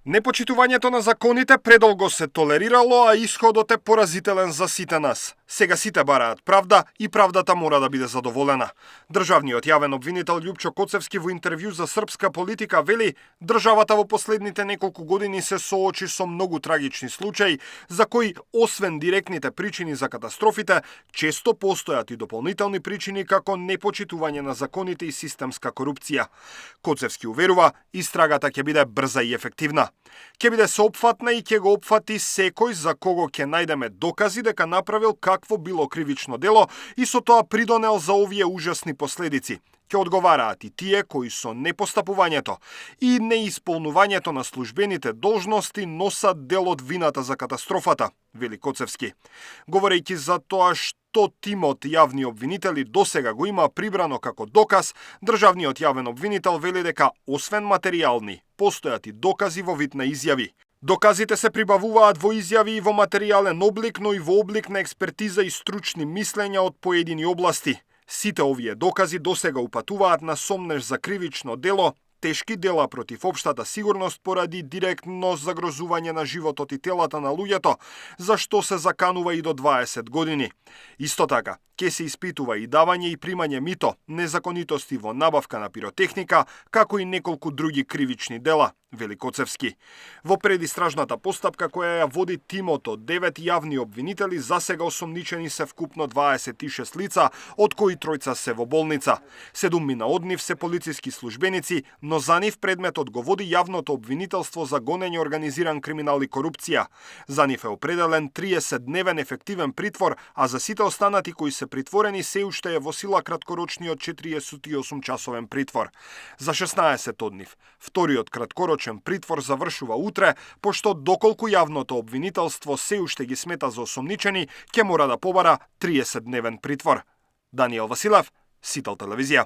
Непочитувањето на законите предолго се толерирало, а исходот е поразителен за сите нас. Сега сите бараат правда и правдата мора да биде задоволена. Државниот јавен обвинител Љупчо Коцевски во интервју за Српска политика вели: државата во последните неколку години се соочи со многу трагични случаи, за кои освен директните причини за катастрофите, често постојат и дополнителни причини како непочитување на законите и системска корупција. Коцевски уверува, истрагата ќе биде брза и ефективна. Ќе биде соопфатна и ќе го опфати секој за кого ќе најдеме докази дека направил какво било кривично дело и со тоа придонел за овие ужасни последици. Ќе одговараат и тие кои со непостапувањето и неисполнувањето на службените должности носат дел од вината за катастрофата, вели Коцевски. Говорејќи за тоа што тимот јавни обвинители досега го има прибрано како доказ, државниот јавен обвинител вели дека освен материјални, постојат и докази во вид на изјави. Доказите се прибавуваат во изјави и во материјален облик, но и во облик на експертиза и стручни мислења од поедини области. Сите овие докази досега упатуваат на сомнеж за кривично дело, тешки дела против општата сигурност поради директно загрозување на животот и телата на луѓето, за што се заканува и до 20 години. Исто така, ќе се испитува и давање и примање мито, незаконитости во набавка на пиротехника, како и неколку други кривични дела, вели Коцевски. Во предистражната постапка која ја води тимот од 9 јавни обвинители, засега осомничени се вкупно 26 лица, од кои тројца се во болница. 7 од нив се полициски службеници, но за нив предметот го води јавното обвинителство за гонење организиран криминал и корупција. За нив е определен 30-дневен ефективен притвор, а за сите останати кои се притворени се уште е во сила краткорочниот 48-часовен притвор. За 16 од нив, вториот краткорочен притвор завршува утре, пошто доколку јавното обвинителство се уште ги смета за осомничени, ќе мора да побара 30-дневен притвор. Даниел Василев, Сител телевизија.